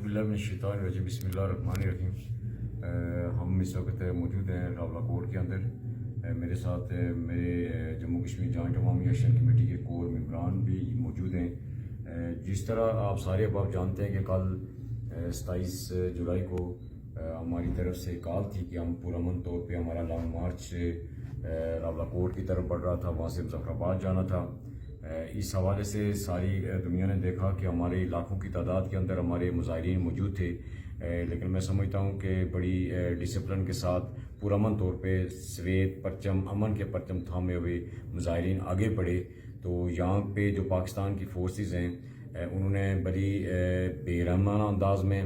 باللہ من الشیطان الرجیم بسم اللہ الرحمن الرحیم۔ ہم اس وقت موجود ہیں راولا کوٹ کے اندر۔ میرے ساتھ میرے جموں کشمیر جوائنٹ عوامی ایکشن کمیٹی کے کور ممبران بھی موجود ہیں۔ جس طرح آپ سارے اب جانتے ہیں کہ کل 27 جولائی کو ہماری طرف سے کال تھی کہ ہم پرامن طور پہ ہمارا لانگ مارچ راولا کوٹ کی طرف بڑھ رہا تھا، وہاں سے مظفر آباد جانا تھا۔ اس حوالے سے ساری دنیا نے دیکھا کہ ہمارے لاکھوں کی تعداد کے اندر ہمارے مظاہرین موجود تھے، لیکن میں سمجھتا ہوں کہ بڑی ڈسپلن کے ساتھ پرامن طور پہ سویت پرچم امن کے پرچم تھامے ہوئے مظاہرین آگے بڑھے۔ تو یہاں پہ جو پاکستان کی فورسز ہیں انہوں نے بڑی بے رحمانہ انداز میں،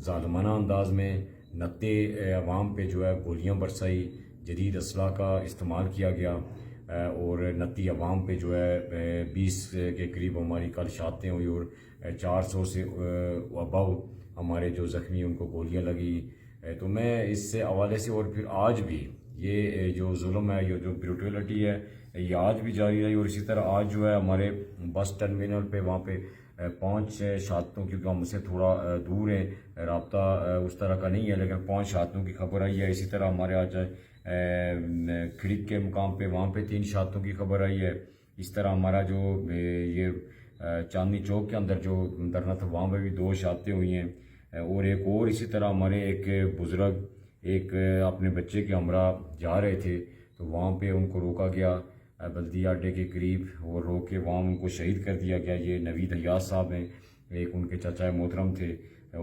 ظالمانہ انداز میں نتے عوام پہ جو ہے گولیاں برسائی، جدید اسلحہ کا استعمال کیا گیا اور نتی عوام پہ جو ہے 20 کے قریب ہماری کل شہادتیں ہوئی اور 400 سے ابو ہمارے جو زخمی ان کو گولیاں لگی۔ تو میں اس سے حوالے سے اور پھر آج بھی یہ جو ظلم ہے، یہ جو بروٹیلٹی ہے، یہ آج بھی جاری رہی۔ اور اسی طرح آج جو ہے ہمارے بس ٹرمینل پہ وہاں پہ 5 شہادتوں، کیونکہ ہم سے تھوڑا دور ہیں، رابطہ اس طرح کا نہیں ہے، لیکن 5 شہادتوں کی خبر آئی ہے۔ اسی طرح ہمارے آج کھڑک کے مقام پہ وہاں پہ 3 شہادتوں کی خبر آئی ہے۔ اس طرح ہمارا جو یہ چاندنی چوک کے اندر جو دھرنا تھا وہاں پہ بھی 2 شہادتیں ہوئی ہیں، اور ایک اور اسی طرح ہمارے ایک بزرگ ایک اپنے بچے کے ہمراہ جا رہے تھے، تو وہاں پہ ان کو روکا گیا بلدیہ اڈے کے قریب، اور روک کے وہاں ان کو شہید کر دیا گیا۔ یہ نوید حیاض صاحب ہیں، ایک ان کے چچا محترم تھے۔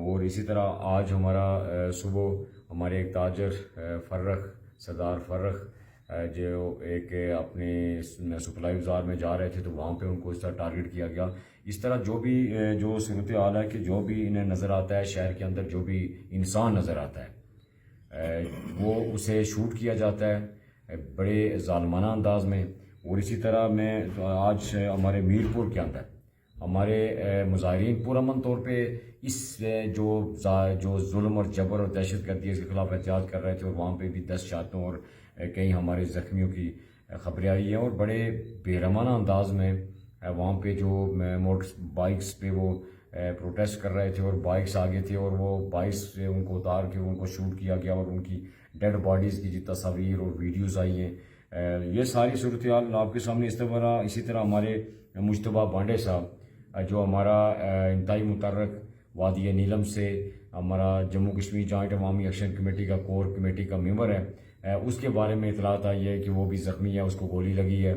اور اسی طرح آج ہمارا صبح ہمارے ایک تاجر فرخ سردار فرخ جو ایک اپنے سپلائی بازار میں جا رہے تھے، تو وہاں پہ ان کو اس طرح ٹارگٹ کیا گیا۔ اس طرح جو بھی جو صورتحال ہے کہ جو بھی انہیں نظر آتا ہے شہر کے اندر، جو بھی انسان نظر آتا ہے وہ اسے شوٹ کیا جاتا ہے بڑے ظالمانہ انداز میں۔ اور اسی طرح میں آج ہمارے میرپور کے اندر ہمارے مظاہرین پرامن طور پہ اس جو ظلم اور جبر اور دہشت گردی اس کے خلاف احتجاج کر رہے تھے، اور وہاں پہ بھی 10 شہادتوں اور کئی ہمارے زخمیوں کی خبریں آئی ہیں، اور بڑے بے رحمانہ انداز میں وہاں پہ جو موٹر بائکس پہ وہ پروٹیسٹ کر رہے تھے، اور بائکس آگے تھے، اور وہ بائکس سے ان کو اتار کے ان کو شوٹ کیا گیا، اور ان کی ڈیڈ باڈیز کی جو تصاویر اور ویڈیوز آئی ہیں۔ یہ ساری صورتحال آپ کے سامنے اس طرح۔ اسی طرح ہمارے مجتبیٰ بانڈے صاحب جو ہمارا انتہائی متحرک وادی نیلم سے ہمارا جموں کشمیر جوائنٹ عوامی ایکشن کمیٹی کا کور کمیٹی کا ممبر ہے، اس کے بارے میں اطلاعات آئی ہے کہ وہ بھی زخمی ہے، اس کو گولی لگی ہے۔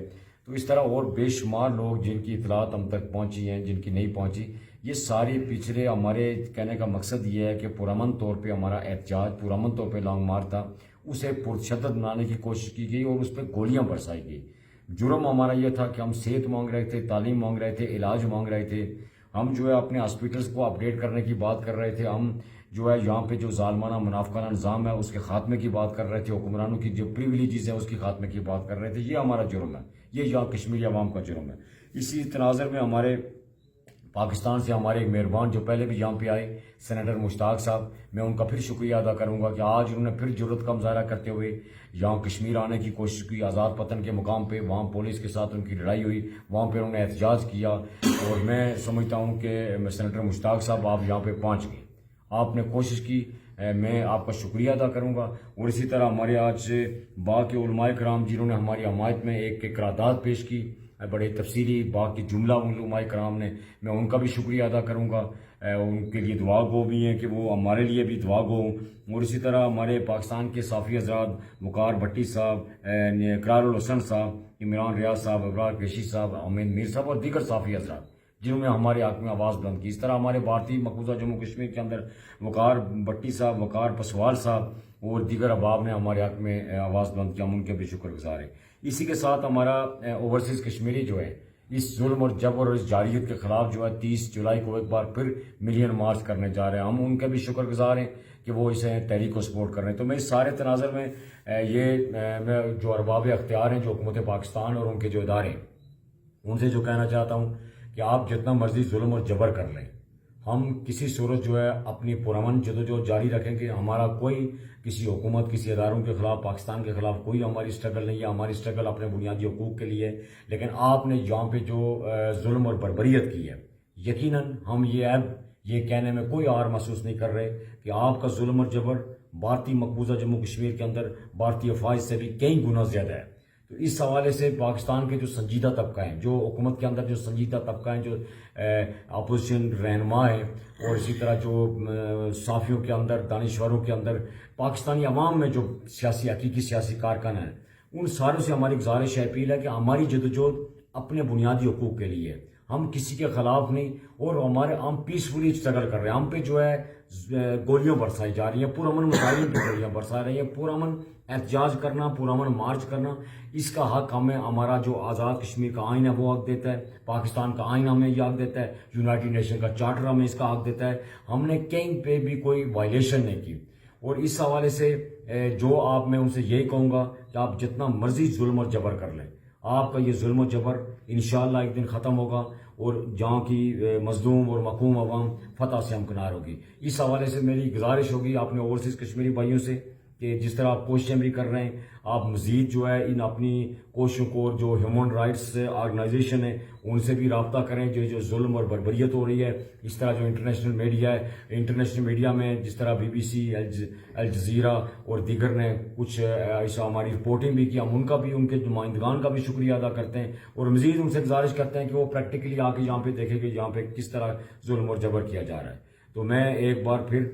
تو اس طرح اور بے شمار لوگ جن کی اطلاعات ہم تک پہنچی ہیں، جن کی نہیں پہنچی، یہ ساری پچھلے ہمارے کہنے کا مقصد یہ ہے کہ پرامن طور پہ ہمارا احتجاج، پرامن طور پہ لانگ مارچ تھا، اسے پرشدت بنانے کی کوشش کی گئی اور اس پہ گولیاں برسائی گئی۔ جرم ہمارا یہ تھا کہ ہم صحت مانگ رہے تھے، تعلیم مانگ رہے تھے، علاج مانگ رہے تھے، ہم جو ہے اپنے ہاسپٹلس کو اپڈیٹ کرنے کی بات کر رہے تھے، ہم جو ہے یہاں پہ جو ظالمانہ منافقانہ نظام ہے اس کے خاتمے کی بات کر رہے تھے، حکمرانوں کی جو پریویلیجز ہیں اس کے خاتمے کی بات کر رہے تھے۔ یہ ہمارا جرم ہے، یہ یہاں کشمیری عوام کا جرم ہے۔ اسی تناظر میں ہمارے پاکستان سے ہمارے ایک مہربان جو پہلے بھی یہاں پہ آئے، سینیٹر مشتاق صاحب، میں ان کا پھر شکریہ ادا کروں گا کہ آج انہوں نے پھر جرأت کا مظاہرہ کرتے ہوئے یہاں کشمیر آنے کی کوشش کی۔ آزاد پتن کے مقام پہ وہاں پولیس کے ساتھ ان کی لڑائی ہوئی، وہاں پہ انہوں نے احتجاج کیا، اور میں سمجھتا ہوں کہ سینیٹر مشتاق صاحب آپ یہاں پہ پہنچ گئے، آپ نے کوشش کی، میں آپ کا شکریہ ادا کروں گا۔ اور اسی طرح ہمارے آج سے باقی علماء کرام جنہوں نے ہماری حمایت میں ایک قرارداد پیش کی، بڑے تفصیلی باقی جملہ علماء کرام نے، میں ان کا بھی شکریہ ادا کروں گا۔ ان کے لیے دعا گو بھی ہیں کہ وہ ہمارے لیے بھی دعا گو ہوں۔ اور اسی طرح ہمارے پاکستان کے صحافی حضرات وقار بھٹی صاحب، اقرار الحسن صاحب، عمران ریاض صاحب، ابرار قریشی صاحب، امین میر صاحب اور دیگر صحافی حضرات جنہوں نے ہمارے حق میں آواز بلند کی۔ اس طرح ہمارے بھارتی مقبوضہ جموں کشمیر کے اندر وقار بھٹی صاحب، وقار پسوال صاحب اور دیگر احباب نے ہمارے حق میں آواز بلند کیا، ہم ان کے بھی شکر گزار ہیں۔ اسی کے ساتھ ہمارا اوورسیز کشمیری جو ہے اس ظلم اور جبر اور اس جاریت کے خلاف جو ہے 30 جولائی کو ایک بار پھر ملین مارچ کرنے جا رہے ہیں، ہم ان کے بھی شکر گزار ہیں کہ وہ اسے تحریک کو سپورٹ کر رہے ہیں۔ تو میں اس سارے تناظر میں میں جو ارباب اختیار ہیں، جو حکومت پاکستان اور ان کے جو ادارے ہیں، ان سے جو کہنا چاہتا ہوں کہ آپ جتنا مرضی ظلم اور جبر کر لیں، ہم کسی صورت جو ہے اپنی پرامن جدوجہد جاری رکھیں گے۔ ہمارا کوئی کسی حکومت، کسی اداروں کے خلاف، پاکستان کے خلاف کوئی ہماری اسٹرگل نہیں ہے، ہماری اسٹرگل اپنے بنیادی حقوق کے لیے۔ لیکن آپ نے یہاں پہ جو ظلم اور بربریت کی ہے، یقیناً ہم یہ عیب یہ کہنے میں کوئی آر محسوس نہیں کر رہے کہ آپ کا ظلم اور جبر بھارتی مقبوضہ جموں کشمیر کے اندر بھارتی افواج سے بھی کئی گنا زیادہ ہے. تو اس حوالے سے پاکستان کے جو سنجیدہ طبقہ ہیں، جو حکومت کے اندر جو سنجیدہ طبقہ ہیں، جو اپوزیشن رہنما ہیں، اور اسی طرح جو صحافیوں کے اندر، دانشوروں کے اندر، پاکستانی عوام میں جو حقیقی سیاسی کارکن ہیں، ان ساروں سے ہماری گزارش ہے، اپیل ہے کہ ہماری جدوجہد اپنے بنیادی حقوق کے لیے، ہم کسی کے خلاف نہیں، اور ہم پیسفلی اسٹرگل کر رہے ہیں. ہم پہ جو ہے گولیاں برسائی جا رہی ہیں، پرامن مسائل پہ گولیاں برسا رہی ہیں. پرامن احتجاج کرنا، پرامن مارچ کرنا، اس کا حق ہمیں، ہمارا جو آزاد کشمیر کا آئین ہے وہ حق دیتا ہے، پاکستان کا آئین ہمیں یہ حق دیتا ہے، یونائٹڈ نیشن کا چارٹر ہمیں اس کا حق دیتا ہے. ہم نے کہیں پہ بھی کوئی وائلیشن نہیں کی. اور اس حوالے سے جو آپ، میں ان سے یہی کہوں گا کہ آپ جتنا مرضی ظلم اور جبر کر لیں، آپ کا یہ ظلم و جبر انشاءاللہ ایک دن ختم ہوگا، اور جہاں کی مظلوم اور محکوم عوام فتح سے ہمکنار ہوگی. اس حوالے سے میری گزارش ہوگی اپنے اوورسیز کشمیری بھائیوں سے کہ جس طرح آپ کوششیں بھی کر رہے ہیں، آپ مزید جو ہے ان اپنی کوششوں کو، جو ہیومن رائٹس آرگنائزیشن ہیں ان سے بھی رابطہ کریں. جو ظلم اور بربریت ہو رہی ہے، اس طرح جو انٹرنیشنل میڈیا ہے، انٹرنیشنل میڈیا میں جس طرح BBC، الجزیرہ اور دیگر نے کچھ ایسا ہماری رپورٹنگ بھی کی، ہم ان کا بھی، ان کے نمائندگان کا بھی شکریہ ادا کرتے ہیں، اور مزید ان سے گزارش کرتے ہیں کہ وہ پریکٹیکلی آ کے یہاں پہ دیکھیں کہ یہاں پہ کس طرح ظلم اور جبر کیا جا رہا ہے. تو میں ایک بار پھر،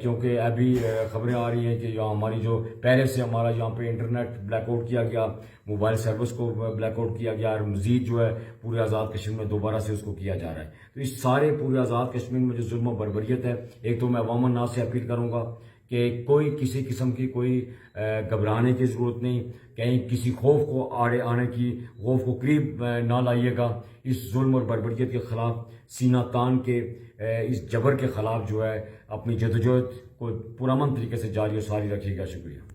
کیونکہ ابھی خبریں آ رہی ہیں کہ یہاں ہماری جو پہلے سے ہمارا یہاں پہ انٹرنیٹ بلیک آؤٹ کیا گیا، موبائل سروس کو بلیک آؤٹ کیا گیا، اور مزید جو ہے پورے آزاد کشمیر میں دوبارہ سے اس کو کیا جا رہا ہے. تو اس سارے پورے آزاد کشمیر میں جو ظلم و بربریت ہے، ایک تو میں عوام الناس سے اپیل کروں گا کہ کوئی کسی قسم کی کوئی گھبرانے کی ضرورت نہیں، کہیں کسی خوف کو آڑے آنے کی، خوف کو قریب نہ لائیے گا. اس ظلم اور بربریت کے خلاف سینہ تان کے، اس جبر کے خلاف جو ہے اپنی جدوجہد کو پرامن طریقے سے جاری و ساری رکھیے گا. شکریہ.